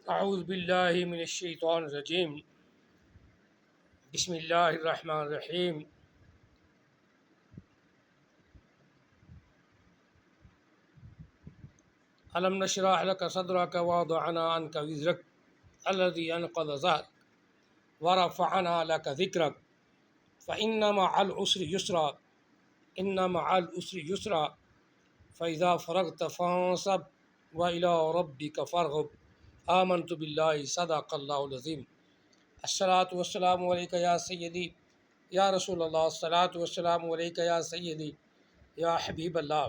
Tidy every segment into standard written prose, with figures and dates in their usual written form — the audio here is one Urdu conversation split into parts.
اعوذ باللہ من الشیطان الرجیم بسم اللہ الرحمن الرحیم الم نشرح لک صدرک ووضعنا عنک وزرک الذی انقض ظہرک ورفعنا لک ذکرک فإن مع العسر یسرا ان مع العسر یسرا فإذا فرغت فانصب وإلى ربک فارغب آمنت باللہ صدق اللہ العظیم۔ الصلاۃ والسلام علیک یا سیدی یا رسول اللہ، الصلاۃ والسلام علیک یا سیدی یا حبیب اللہ،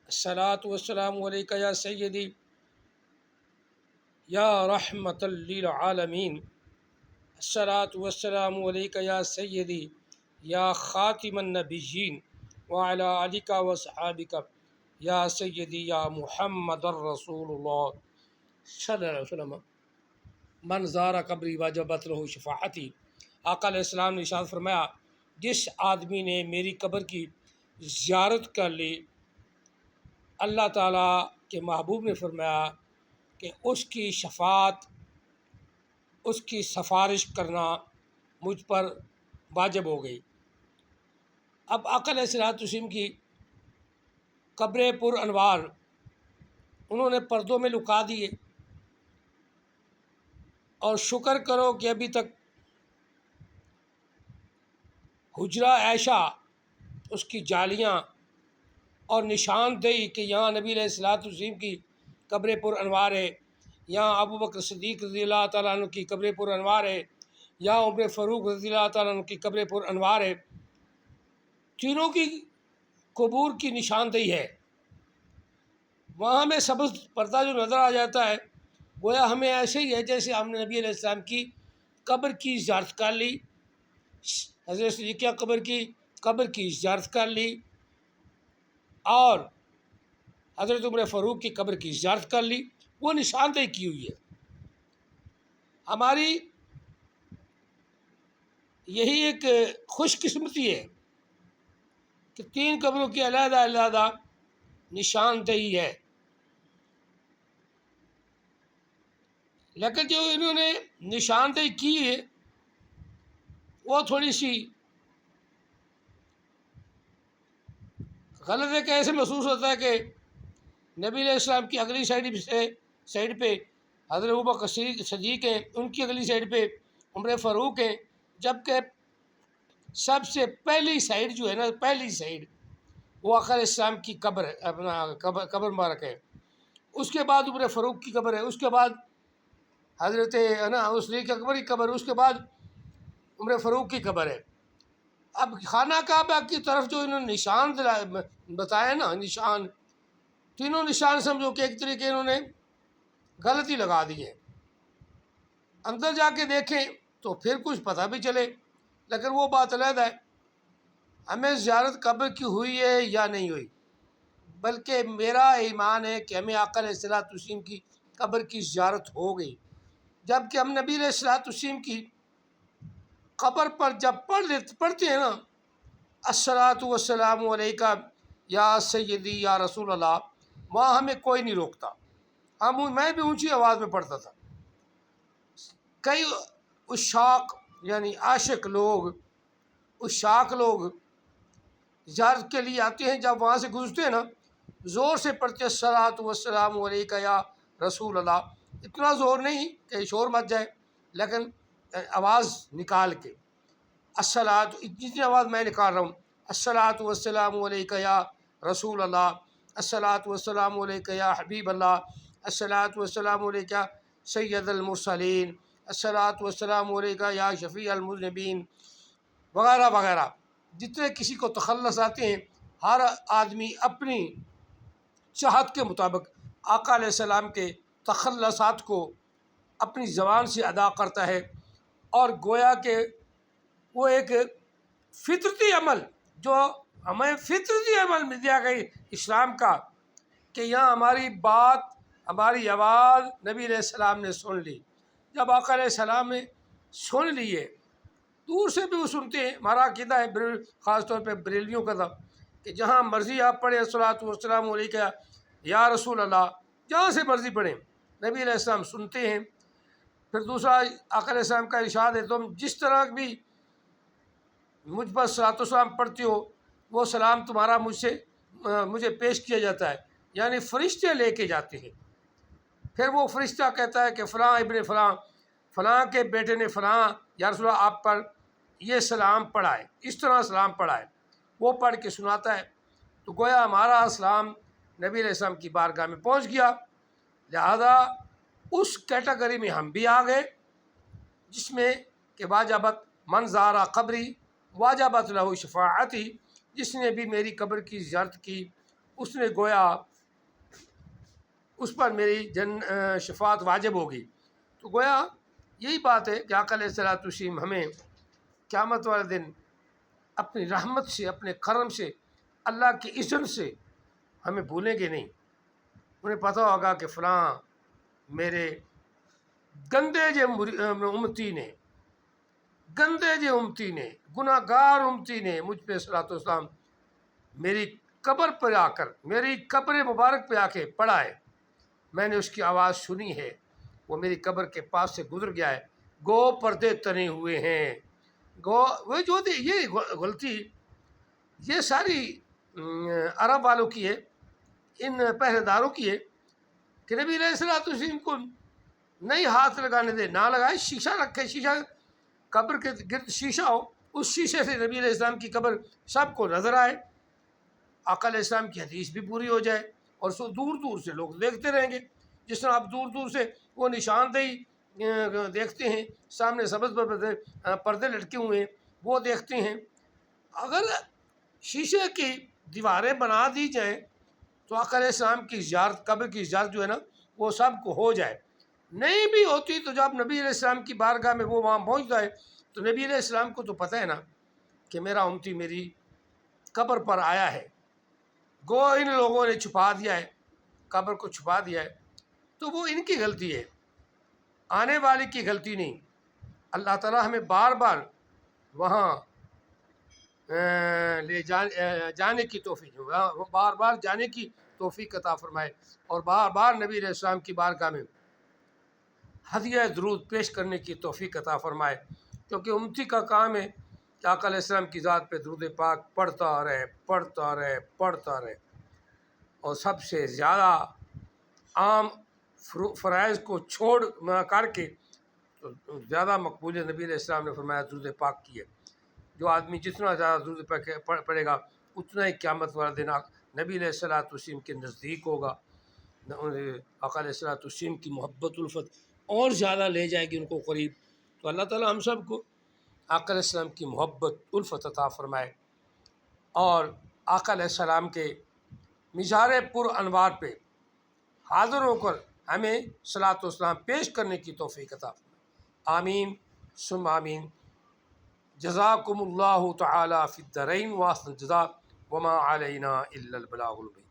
الصلاۃ والسلام علیک یا سیدی یا رحمۃ للعالمین، الصلاۃ والسلام علیک یا سیدی یا خاتم النبیین وعلی آلک وصحابک یا سیدی یا محمد الرسول اللہ صلی اللہ علیہ وسلم۔ من زار قبری وجبت لہ شفاعتی، آقا علیہ السلام نے ارشاد فرمایا جس آدمی نے میری قبر کی زیارت کر لی، اللہ تعالیٰ کے محبوب نے فرمایا کہ اس کی شفاعت، اس کی سفارش کرنا مجھ پر واجب ہو گئی۔ اب آقا علیہ السلام کی قبر پر انوار انہوں نے پردوں میں لکا دیے، اور شکر کرو کہ ابھی تک حجرہ عائشہ، اس کی جالیاں اور نشاندہی کہ یہاں نبی علیہ السلام کی قبر پر انوار ہے، یہاں ابو بکر صدیق رضی اللہ تعالیٰ عنہ کی قبر پر انوار ہے، یہاں عمر فاروق رضی اللہ تعالیٰ عنہ کی قبر پر انوار ہے، تینوں کی قبور کی نشاندہی ہے۔ وہاں ہمیں سبز پردہ جو نظر آ جاتا ہے گویا ہمیں ایسے ہی ہے جیسے ہم نے نبی علیہ السلام کی قبر کی زیارت کر لی، حضرت صدیقہ قبر کی زیارت کر لی، اور حضرت عمر فاروق کی قبر کی زیارت کر لی، وہ نشاندہی کی ہوئی ہے۔ ہماری یہی ایک خوش قسمتی ہے کہ تین قبروں کی علیحدہ علیحدہ نشاندہی ہے، لیکن جو انہوں نے نشاندہی کی ہے وہ تھوڑی سی غلط ہے کہ ایسے محسوس ہوتا ہے کہ نبی علیہ السلام کی اگلی سائڈ پہ حضرت ابوبکر صدیق ہیں، ان کی اگلی سائڈ پہ عمر فاروق ہیں، جبکہ سب سے پہلی سائڈ جو ہے نا، پہلی سائڈ وہ آقا علیہ السلام کی قبر ہے، اپنا قبر مبارک ہے، اس کے بعد عمر فاروق کی قبر ہے، اس کے بعد حضرت کی قبر، اس کے بعد عمر فاروق کی قبر ہے۔ اب خانہ کعبہ کی طرف جو انہوں نے نشان بتایا نا، نشان تینوں نشان سمجھو کہ ایک طریقے انہوں نے غلطی لگا دی ہے۔ اندر جا کے دیکھیں تو پھر کچھ پتہ بھی چلے، لیکن وہ بات علیحدہ ہے۔ ہمیں زیارت قبر کی ہوئی ہے یا نہیں ہوئی، بلکہ میرا ایمان ہے کہ ہمیں آقا علیہ السلام کی قبر کی زیارت ہو گئی، جبکہ ہم نبی علیہ السلام کی قبر پر جب پڑھتے ہیں نا، الصلاۃ والسلام علیکہ یا سیدی یا رسول اللہ، وہاں ہمیں کوئی نہیں روکتا، میں بھی اونچی آواز میں پڑھتا تھا۔ کئی عشاق یعنی عاشق لوگ، عشاق لوگ زیارت کے لیے آتے ہیں، جب وہاں سے گزرتے ہیں نا زور سے پڑھتے ہیں الصلاۃ والسلام علیکہ یا رسول اللہ، اتنا زور نہیں کہ شور مچ جائے، لیکن آواز نکال کے الصلاۃ، جتنی آواز میں نکال رہا ہوں، الصلاۃ والسلام علیکہ یا رسول اللہ، الصلاۃ والسلام علیکہ یا حبیب اللہ، الصلاۃ والسلام علیکہ سید المرسلین، الصلاۃ والسلام علیکہ یا شفیع المذنبین، وغیرہ وغیرہ۔ جتنے کسی کو تخلص آتے ہیں، ہر آدمی اپنی چاہت کے مطابق آقا علیہ السلام کے تخلصات کو اپنی زبان سے ادا کرتا ہے، اور گویا کہ وہ ایک فطرتی عمل جو ہمیں فطرتی عمل میں دیا گئی اسلام کا، کہ یہاں ہماری بات، ہماری آواز نبی علیہ السلام نے سن لی۔ جب آقا علیہ السلام نے سن لیے، دور سے بھی وہ سنتے ہیں۔ ہمارا عقیدہ ہے خاص طور پہ بریلویوں کا تھا کہ جہاں مرضی آپ پڑھیں الصلاۃ والسلام علیکہ یا رسول اللہ، جہاں سے مرضی پڑھیں، نبی علیہ السلام سنتے ہیں۔ پھر دوسرا آقا علیہ السلام کا ارشاد ہے تم جس طرح بھی مجھ پر صلاۃ و سلام پڑھتے ہو وہ سلام تمہارا مجھے پیش کیا جاتا ہے، یعنی فرشتے لے کے جاتے ہیں۔ پھر وہ فرشتہ کہتا ہے کہ فلاں ابن فلاں فلاں کے بیٹے نے فلاں یا رسول اللہ آپ پر یہ سلام پڑھا ہے، اس طرح سلام پڑھا ہے، وہ پڑھ کے سناتا ہے۔ تو گویا ہمارا سلام نبی علیہ السلام کی بارگاہ میں پہنچ گیا، لہذا اس کیٹیگری میں ہم بھی آ گئے جس میں کہ واجبت من زارا قبری واجبت لہو شفاعتی، جس نے بھی میری قبر کی زیارت کی اس نے گویا اس پر میری شفاعت واجب ہوگی۔ تو گویا یہی بات ہے کہ آقا علیہ الصلوۃ والسلام ہمیں قیامت والے دن اپنی رحمت سے، اپنے کرم سے، اللہ کی اذن سے ہمیں بھولیں گے نہیں۔ انہیں پتہ ہوگا کہ فلاں میرے گندے جو امتی نے گناہ گار امتی نے مجھ پہ صلاۃ والسلام میری قبر پر آ کر، میری قبر مبارک پہ آ کے پڑھا ہے، میں نے اس کی آواز سنی ہے، وہ میری قبر کے پاس سے گزر گیا ہے، گو پردے تنے ہوئے ہیں، گو وہ جو یہ غلطی یہ ساری عرب والوں کی ہے، ان پہرے داروں کی ہے کہ نبی علیہ الصلوۃ والسلام کو نہیں ہاتھ لگانے دے، نہ لگائے، شیشہ رکھے، شیشہ قبر کے گرد شیشہ ہو، اس شیشے سے نبی علیہ السلام کی قبر سب کو نظر آئے، آقا علیہ السلام کی حدیث بھی پوری ہو جائے، اور سو دور دور سے لوگ دیکھتے رہیں گے، جس طرح آپ دور دور سے وہ نشاندہی دیکھتے ہیں، سامنے سبز پردے لٹکے ہوئے ہیں وہ دیکھتے ہیں۔ اگر شیشے کی دیواریں بنا دی جائیں تو آقا علیہ السلام کی زیارت، قبر کی زیارت جو ہے نا وہ سب کو ہو جائے، نہیں بھی ہوتی تو جب نبی علیہ السلام کی بارگاہ میں وہ وہاں پہنچ جائے تو نبی علیہ السلام کو تو پتہ ہے نا کہ میرا امتی میری قبر پر آیا ہے، گو ان لوگوں نے چھپا دیا ہے، قبر کو چھپا دیا ہے، تو وہ ان کی غلطی ہے، آنے والے کی غلطی نہیں۔ اللہ تعالیٰ ہمیں بار بار وہاں جانے کی توفیق، بار بار جانے کی توفیق عطا فرمائے، اور بار بار نبی علیہ السلام کی بارگاہ میں ہدیہ درود پیش کرنے کی توفیق عطا فرمائے، کیونکہ امتی کا کام ہے کہ آقا علیہ السلام کی ذات پہ درود پاک پڑھتا رہے، اور سب سے زیادہ عام فرائض کو چھوڑ کر کے تو زیادہ مقبول نبی علیہ السلام نے فرمایا درود پاک کی ہے۔ جو آدمی جتنا زیادہ درود پڑھے گا اتنا ہی قیامت والا دن نبی علیہ الصلوۃ والسلام کے نزدیک ہوگا، آقا علیہ الصلوۃ والسلام کی محبت الفت اور زیادہ لے جائے گی ان کو قریب۔ تو اللہ تعالیٰ ہم سب کو آقا علیہ السلام کی محبت الفت عطا فرمائے، اور آقا علیہ السلام کے مزار پر انوار پہ حاضر ہو کر ہمیں صلاۃ و سلام پیش کرنے کی توفیق عطا فرمائے۔ آمین ثم آمین۔ جزاکم اللہ تعالی فی الدارین واحسن الجزاء وما علینا الا البلاغ المبین۔